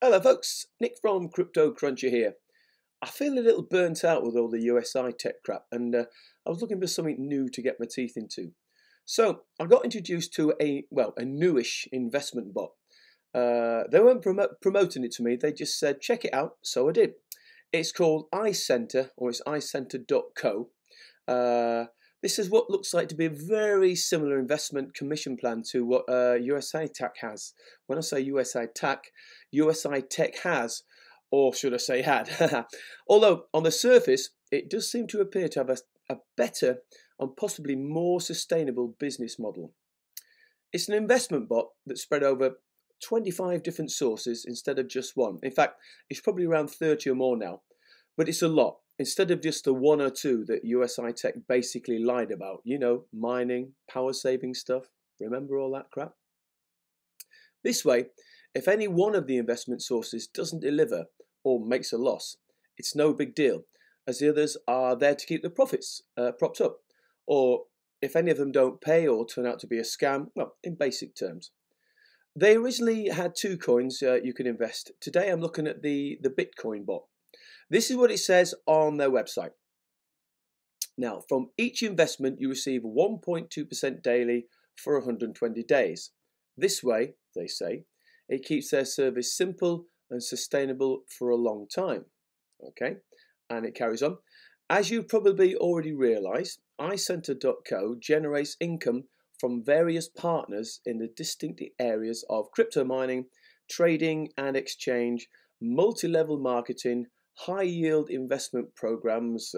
Hello folks, Nick from Crypto Cruncher here. I feel a little burnt out with all the USI Tech crap and I was looking for something new to get my teeth into. So I got introduced to a newish investment bot. They weren't promoting it to me, they just said check it out, so I did. It's called iCenter, or it's icenter.co. This is what looks like to be a very similar investment commission plan to what USI Tech has. When I say USI Tech has, or should I say had. Although on the surface, it does seem to appear to have a better and possibly more sustainable business model. It's an investment bot that's spread over 25 different sources instead of just one. In fact, it's probably around 30 or more now, but it's a lot. Instead of just the one or two that USI Tech basically lied about, you know, mining, power saving stuff, remember all that crap? This way, if any one of the investment sources doesn't deliver or makes a loss, it's no big deal, as the others are there to keep the profits propped up. Or if any of them don't pay or turn out to be a scam, well, in basic terms. They originally had two coins you could invest. Today I'm looking at the Bitcoin bot. This is what it says on their website. Now, from each investment, you receive 1.2% daily for 120 days. This way, they say, it keeps their service simple and sustainable for a long time. Okay, and it carries on. As you probably already realised, iCenter.co generates income from various partners in the distinct areas of crypto mining, trading and exchange, multi-level marketing, high-yield investment programs,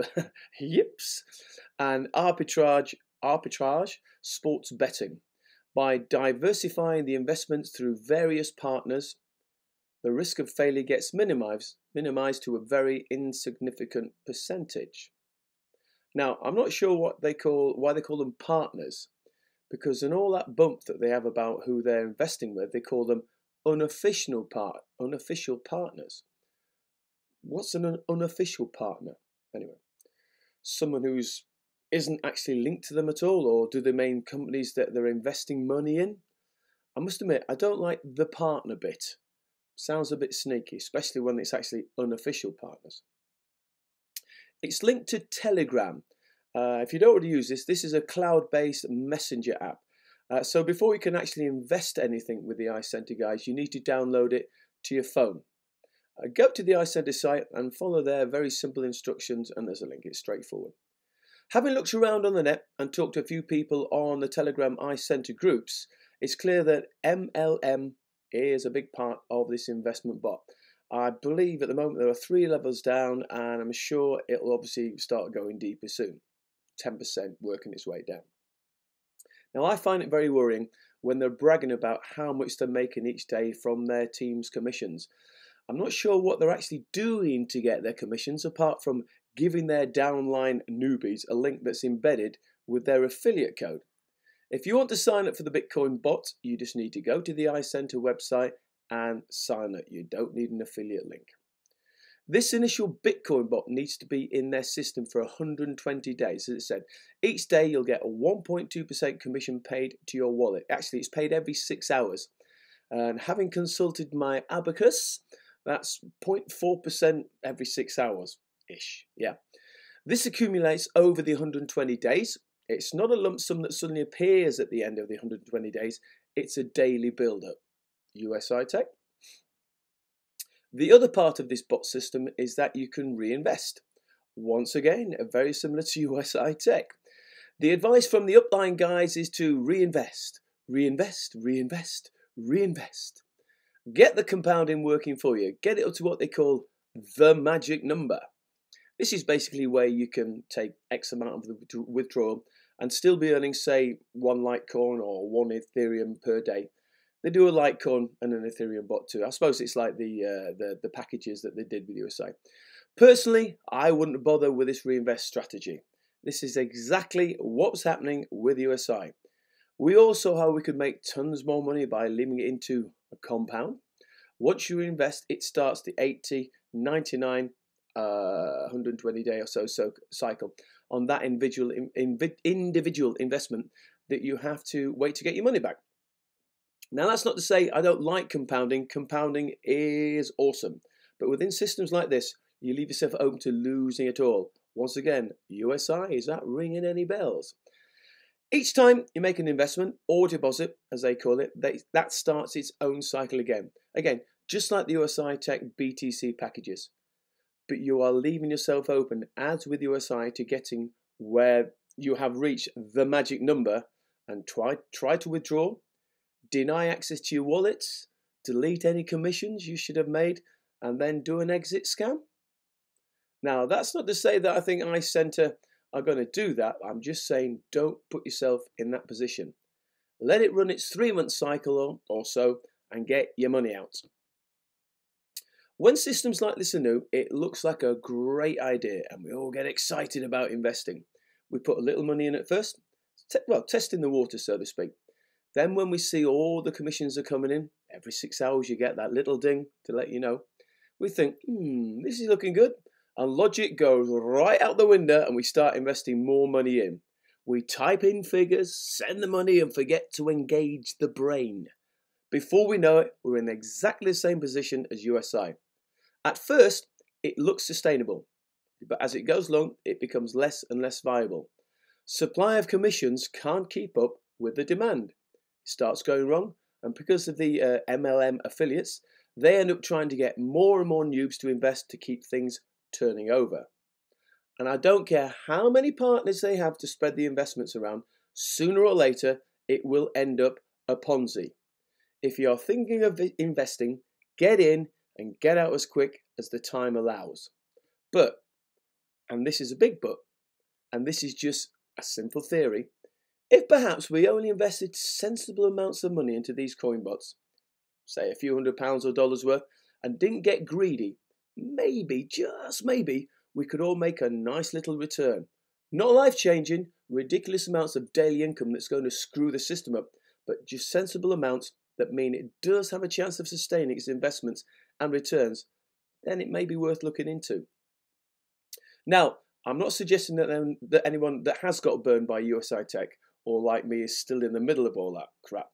yips, and arbitrage, sports betting. By diversifying the investments through various partners, the risk of failure gets minimized to a very insignificant percentage. Now, I'm not sure why they call them partners, because in all that bump that they have about who they're investing with, they call them unofficial partners. What's an unofficial partner? Anyway, someone who's isn't actually linked to them at all, or do they mean companies that they're investing money in? I must admit, I don't like the partner bit. Sounds a bit sneaky, especially when it's actually unofficial partners. It's linked to Telegram. If you don't already use this is a cloud-based messenger app. So before you can actually invest anything with the iCenter guys, you need to download it to your phone. Go to the iCenter site and follow their very simple instructions, and there's a link. It's straightforward. Having looked around on the net and talked to a few people on the Telegram iCenter groups, it's clear that MLM is a big part of this investment bot. I believe at the moment there are 3 levels down, and I'm sure it'll obviously start going deeper soon. 10% working its way down. Now, I find it very worrying when they're bragging about how much they're making each day from their team's commissions. I'm not sure what they're actually doing to get their commissions, apart from giving their downline newbies a link that's embedded with their affiliate code. If you want to sign up for the Bitcoin bot, you just need to go to the iCenter website and sign up. You don't need an affiliate link. This initial Bitcoin bot needs to be in their system for 120 days. As it said, each day you'll get a 1.2% commission paid to your wallet. Actually, it's paid every 6 hours. And having consulted my abacus, that's 0.4% every 6 hours-ish. Yeah. This accumulates over the 120 days. It's not a lump sum that suddenly appears at the end of the 120 days. It's a daily build-up. USI Tech. The other part of this bot system is that you can reinvest. Once again, very similar to USI Tech. The advice from the upline guys is to reinvest, reinvest, reinvest, reinvest. Get the compounding working for you. Get it up to what they call the magic number. This is basically where you can take X amount of the withdrawal and still be earning, say, 1 Litecoin or 1 Ethereum per day. They do a Litecoin and an Ethereum bot too. I suppose it's like the packages that they did with USI. Personally, I wouldn't bother with this reinvest strategy. This is exactly what's happening with USI. We all saw how we could make tons more money by leaving it into a compound. Once you invest, it starts the 80, 99, 120 day or so cycle on that individual investment that you have to wait to get your money back. Now, that's not to say I don't like compounding. Compounding is awesome. But within systems like this, you leave yourself open to losing it all. Once again, USI, is that ringing any bells? Each time you make an investment or deposit, as they call it, that starts its own cycle again. Again, just like the USI Tech BTC packages. But you are leaving yourself open, as with USI, to getting where you have reached the magic number and try to withdraw, deny access to your wallets, delete any commissions you should have made, and then do an exit scam. Now, that's not to say that I think iCenter are going to do that. I'm just saying don't put yourself in that position. Let it run its 3-month cycle or so and get your money out. When systems like this are new, it looks like a great idea and we all get excited about investing. We put a little money in at first, testing the water, so to speak. Then when we see all the commissions are coming in, every 6 hours you get that little ding to let you know, we think, this is looking good. And logic goes right out the window and we start investing more money in. We type in figures, send the money and forget to engage the brain. Before we know it, we're in exactly the same position as USI. At first, it looks sustainable, but as it goes along, it becomes less and less viable. Supply of commissions can't keep up with the demand. It starts going wrong, and because of the MLM affiliates, they end up trying to get more and more noobs to invest to keep things turning over. And I don't care how many partners they have to spread the investments around, sooner or later it will end up a Ponzi. If you're thinking of investing, get in and get out as quick as the time allows. But, and this is a big but, and this is just a simple theory, if perhaps we only invested sensible amounts of money into these coin bots, say a few £100 or dollars worth, and didn't get greedy, maybe, just maybe, we could all make a nice little return. Not life-changing, ridiculous amounts of daily income that's going to screw the system up, but just sensible amounts that mean it does have a chance of sustaining its investments and returns, then it may be worth looking into. Now, I'm not suggesting that anyone that has got burned by USI Tech or like me is still in the middle of all that crap.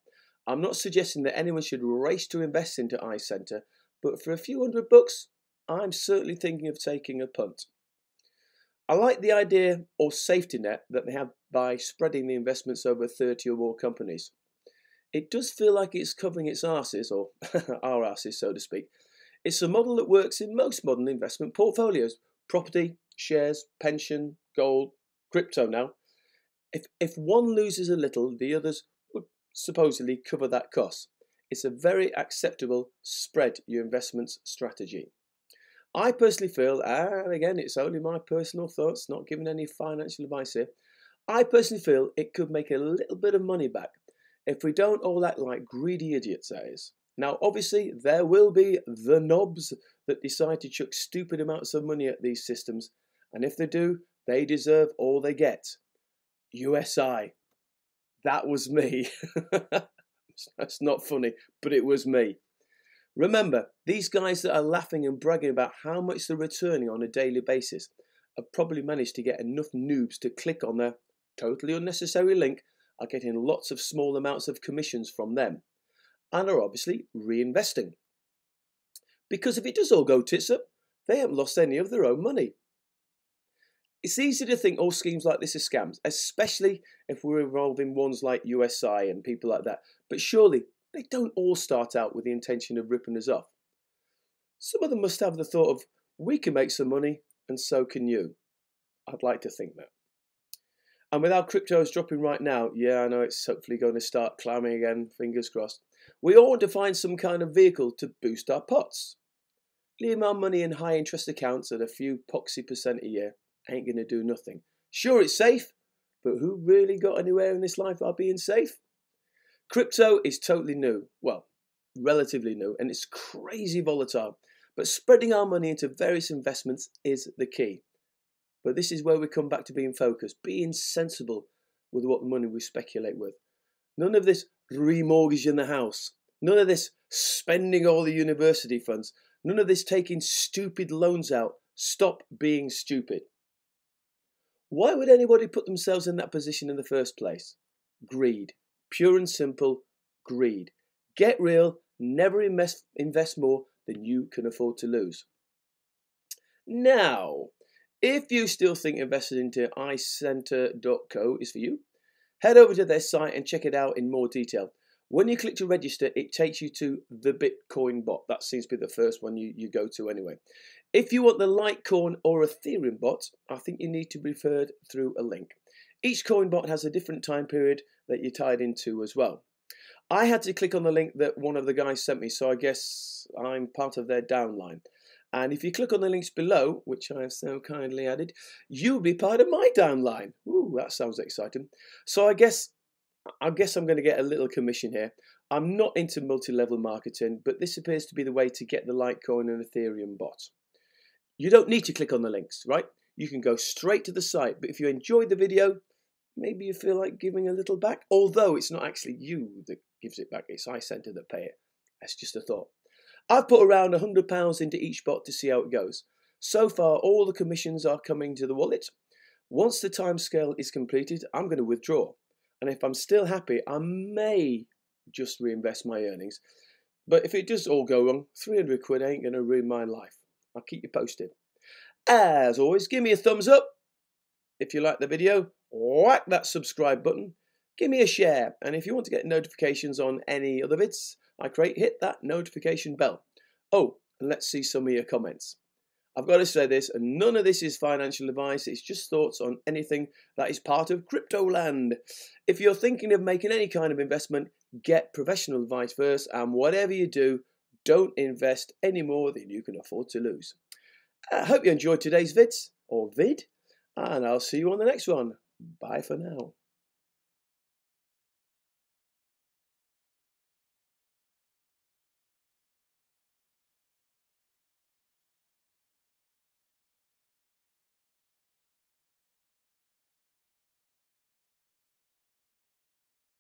I'm not suggesting that anyone should race to invest into iCenter, but for a few $100, I'm certainly thinking of taking a punt. I like the idea or safety net that they have by spreading the investments over 30 or more companies. It does feel like it's covering its arses, or our arses, so to speak. It's a model that works in most modern investment portfolios: property, shares, pension, gold, crypto now. If one loses a little, the others would supposedly cover that cost. It's a very acceptable spread your investments strategy. I personally feel, and again, it's only my personal thoughts, not giving any financial advice here, I personally feel it could make a little bit of money back if we don't all act like greedy idiots, that is. Now, obviously, there will be the knobs that decide to chuck stupid amounts of money at these systems, and if they do, they deserve all they get. USI. That was me. That's not funny, but it was me. Remember, these guys that are laughing and bragging about how much they're returning on a daily basis have probably managed to get enough noobs to click on their totally unnecessary link, are getting lots of small amounts of commissions from them, and are obviously reinvesting. Because if it does all go tits up, they haven't lost any of their own money. It's easy to think all schemes like this are scams, especially if we're involving ones like USI and people like that, but surely they don't all start out with the intention of ripping us off. Some of them must have the thought of, we can make some money and so can you. I'd like to think that. And with how crypto is dropping right now, yeah, I know it's hopefully going to start climbing again, fingers crossed. We all want to find some kind of vehicle to boost our pots. Leaving our money in high interest accounts at a few poxy % a year ain't going to do nothing. Sure, it's safe, but who really got anywhere in this life by being safe? Crypto is totally new, well, relatively new, and it's crazy volatile, but spreading our money into various investments is the key. But this is where we come back to being focused, being sensible with what money we speculate with. None of this remortgaging the house, none of this spending all the university funds, none of this taking stupid loans out. Stop being stupid. Why would anybody put themselves in that position in the first place? Greed. Pure and simple greed. Get real, never invest more than you can afford to lose. Now, if you still think investing into icenter.co is for you, head over to their site and check it out in more detail. When you click to register, it takes you to the Bitcoin bot. That seems to be the first one you go to anyway. If you want the Litecoin or Ethereum bot, I think you need to be referred through a link. Each coin bot has a different time period that you're tied into as well. I had to click on the link that one of the guys sent me, so I guess I'm part of their downline. And if you click on the links below, which I have so kindly added, you'll be part of my downline. Ooh, that sounds exciting. So I guess I'm going to get a little commission here. I'm not into multi-level marketing, but this appears to be the way to get the Litecoin and Ethereum bot. You don't need to click on the links, right? You can go straight to the site. But if you enjoyed the video, maybe you feel like giving a little back, although it's not actually you that gives it back. It's iCenter that pay it. That's just a thought. I've put around £100 into each bot to see how it goes. So far, all the commissions are coming to the wallet. Once the timescale is completed, I'm going to withdraw. And if I'm still happy, I may just reinvest my earnings. But if it does all go wrong, 300 quid ain't going to ruin my life. I'll keep you posted. As always, give me a thumbs up. If you like the video, whack that subscribe button. Give me a share. And if you want to get notifications on any other vids I create, hit that notification bell. Oh, and let's see some of your comments. I've got to say this, and none of this is financial advice. It's just thoughts on anything that is part of crypto land. If you're thinking of making any kind of investment, get professional advice first, and whatever you do, don't invest any more than you can afford to lose. I hope you enjoyed today's vid, and I'll see you on the next one. Bye for now.